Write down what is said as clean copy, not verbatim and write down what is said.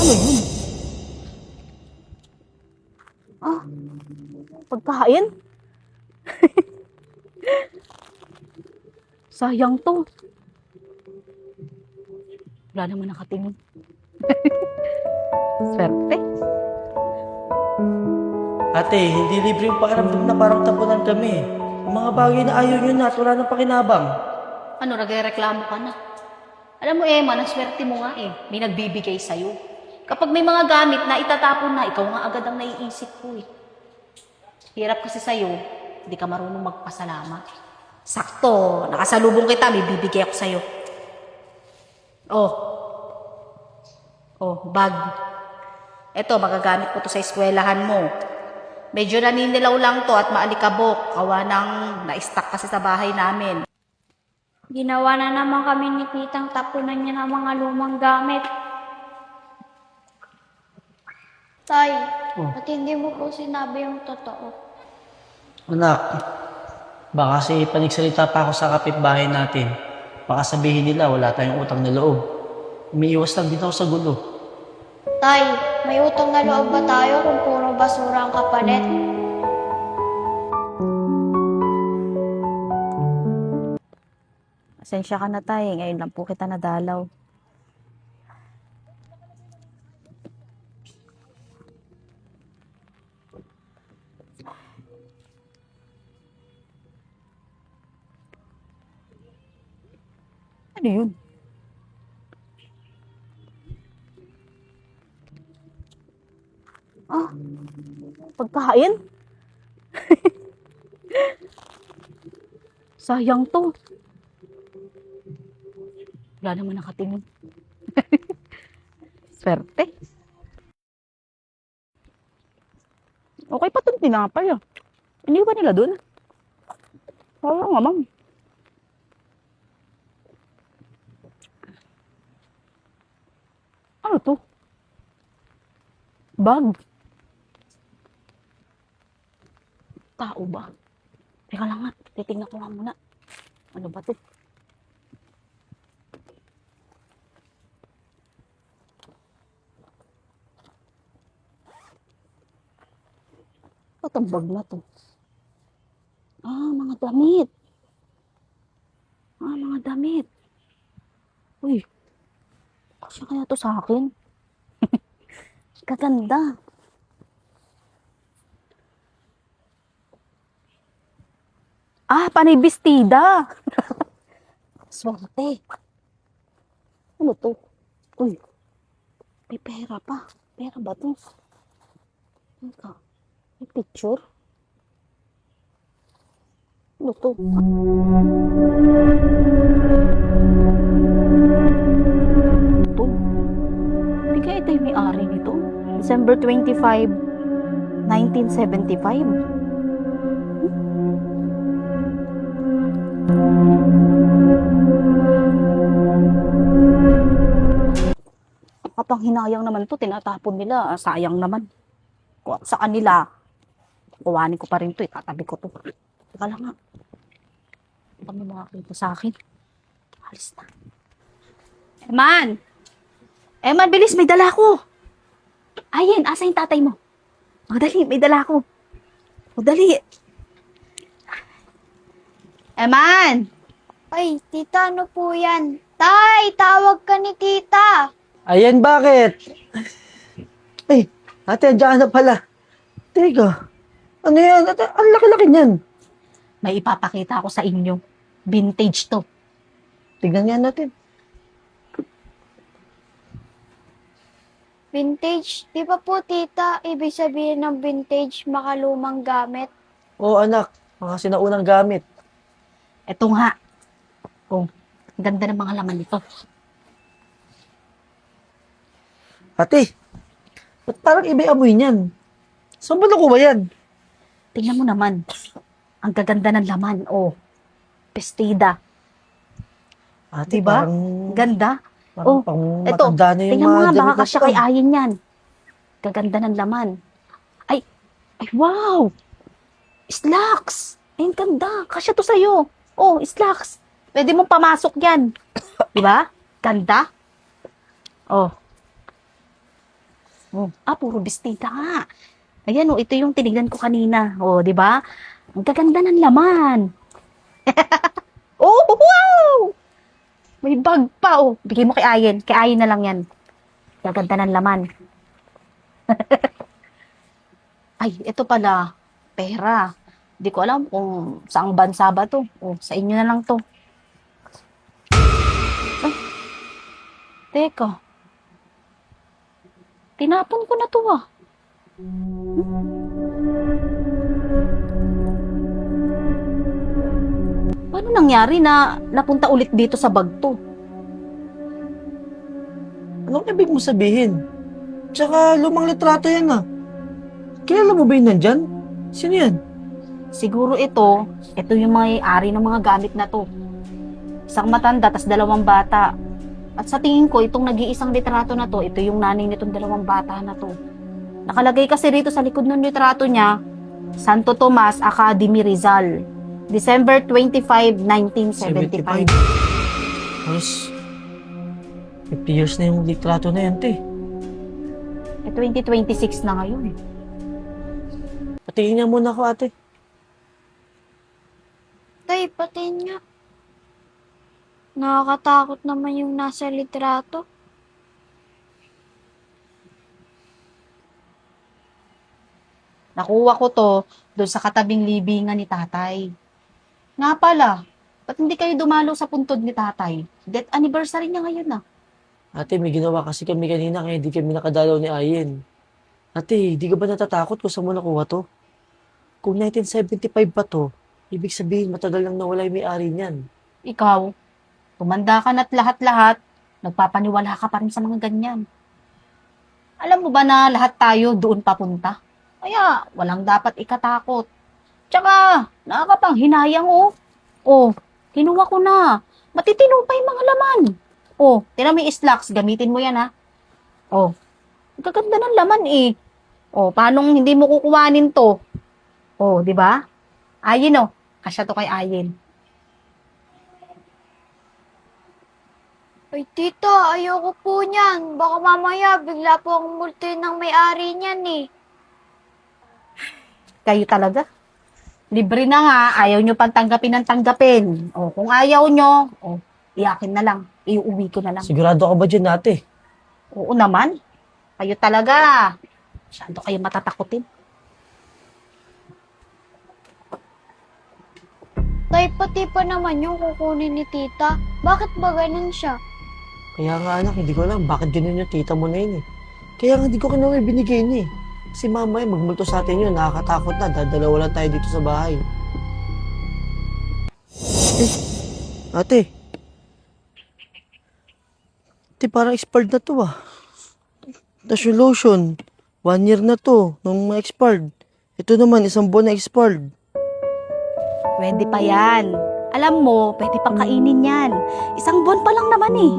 Ano yun? Ah, pagkain? Sayang to. Wala naman nakatingin. Swerte. Ate, hindi libre yung pakiramdam na parang tapunan kami. Yung mga bagay na ayaw nyo na at wala nang pakinabang. Ano, nagrereklamo ka na? Alam mo, Emma, naswerte mo nga eh. May nagbibigay sa'yo. Kapag may mga gamit na itatapon na, ikaw nga agad ang naiisip ko eh. Hirap kasi sa'yo, hindi ka marunong magpasalamat. Sakto, nakasalubong kita, may bibigay ako sa'yo. Oh. Oh, bag. Eto, magagamit ko to sa eskwelahan mo. Medyo naninilaw lang to at maalikabok. Kawa nang na-stuck kasi sa bahay namin. Ginawa na naman kami ni Titang tapunan niya ng mga lumang gamit. Tay, ba't hindi mo po sinabi yung totoo? Anak, baka kasi panigsalita pa ako sa kapitbahay natin. Baka sabihin nila wala tayong utang na loob. Umiiwas lang din ako sa gulo. Tay, may utang na loob ba tayo kung puro basura ang kapalit? Pasensya ka na tay. Ngayon lang po kita nadalaw. Ano yun? Ah, pagkain? Sayang to. Wala naman nakatingin. Swerte. Okay pa itong tinapay ah. Iniwan nila dun. Sayang nga ma'am. Ano to? Bag. Tao ba? Teka lang nga, titignan ko nga muna. Ano ba to? Ba't ang bag na to? Ah, mga damit. Ah, mga damit. Uy, kasya kaya to sa akin? Kaganda. Ah, panay bestida. Swerte. Ano to? Uy, may pera pa. Pera ba to? Teka, may picture? Ano to? Ito. Hindi kaya ito yung may-ari nito? December 25, 1975. Kapang hinayang naman to, tinatapon nila. Sayang naman. Sa kanila, kuwanin ko pa rin to, itatabi ko to. Teka lang nga. Kami makakita sa akin. Alis na. Eman! Eman, bilis, may dala ko. Ayan, asa yung tatay mo? Dali, may dala ko. Dali. Eman! Ay, tita, ano po yan? Tay, tawag ka ni tita. Ayan, bakit? Ay, ate, andiyan ka na pala. Teka, ano yan? Ate, ang laki-laki niyan. May ipapakita ako sa inyo. Vintage to. Tignan nga natin. Vintage? Di ba po, tita, ibig sabihin ng vintage, makalumang gamit? Oo, anak. Mga sinaunang gamit. Eto nga. Oh, ganda ng mga laman nito. Ate, ba't parang iba yung amoy niyan? Saan ba nakuha yan? Tingnan mo naman. Ang gaganda ng laman. Oh, pestida. Ate, Diba? parang... Ganda. Parang Oh, pang eto, matanda na yung tingnan mo mga nga, damit baka na kasya to. kay Ayin yan. Gaganda ng laman. Ay, wow! Slacks! Ay, ang ganda. Kasya to sa'yo. Oh, slacks. Pwede mong pamasok yan. Di ba? Ganda. Oh. Oh, puro bestida nga. Ayan, oh, ito yung tinignan ko kanina. Oh, di ba? Ang gaganda ng laman. Oh, wow! May bag pa, oh. Bigay mo kay Ayen. Kay Ayen na lang yan. Gaganda ng laman. Ay, ito pala. Pera. Di ko alam kung saang bansa ba to. Oh, sa inyo na lang to. Ay, teka. Tinapon ko na to, ah. Paano nangyari na napunta ulit dito sa bag to? Anong ibig mo sabihin? Tsaka lumang litrato yan ah. Kilala mo ba yun nandyan? Sino yan? Siguro ito yung may-ari ng mga gamit na to. Isang matanda, tas 2 bata. At sa tingin ko, itong nag-iisang litrato na to, ito yung nanay nitong 2 bata na to. Nakalagay kasi rito sa likod ng litrato niya, Santo Tomas Academy Rizal, December 25, 1975. Halos 50 years na yung litrato na yan, te. 2026 na ngayon. Patingin niya muna ako, ate. Tay, patin nga. Nakakatakot naman yung nasa litrato. Nakuha ko to doon sa katabing libingan ni tatay. Nga pala, ba't hindi kayo dumalo sa puntod ni tatay? Death anniversary niya ngayon ah. Ate, may ginawa kasi kami kanina kaya hindi kami nakadalaw ni Ayen. Ate, di ka ba natatakot kung saan mo nakuha to? Kung 1975 pa to, ibig sabihin matagal nang nawala yung may-ari niyan. Ikaw, tumanda ka na't lahat-lahat, nagpapaniwala ka pa rin sa mga ganyan. Alam mo ba na lahat tayo doon papunta? Kaya walang dapat ikatakot. Tsaka, nakakapanghinayang oh. Oh, kinuha ko na. Matitino pa yung mga laman. Oh, tira mo yung slacks, gamitin mo yan ha. Oh, ang gaganda ng laman eh. Oh, paano hindi mo kukuhanin to? Oh, di ba? Ayin oh, kasya to kay Ayin. Ay, tita, ayoko po niyan. Baka mamaya bigla po akong multuin ng may-ari niyan eh. Kayo talaga. Libre na nga, ayaw nyo pang tanggapin ng tanggapin. O, kung ayaw nyo, iyakin na lang. Iuwi ko na lang. Sigurado ka ba dyan, ate? Oo naman. Kayo talaga. Masyado kayo matatakutin. Tay, pati pa naman yung kukunin ni tita. Bakit ba ganun siya? Kaya nga anak, hindi ko alam bakit ganun yung tita mo na yun eh. Kaya nga hindi ko kinuha binigay niya eh. Kasi mamaya magmulto sa atin yun, nakakatakot na, dadalawa lang tayo dito sa bahay. Ate. Ate, parang expired na to ah. Tapos yung lotion, 1 year na to, nung expired. Ito naman, 1 buwan na expired. Pwede pa yan. Alam mo, pwede pang kainin yan. 1 buwan pa lang naman eh.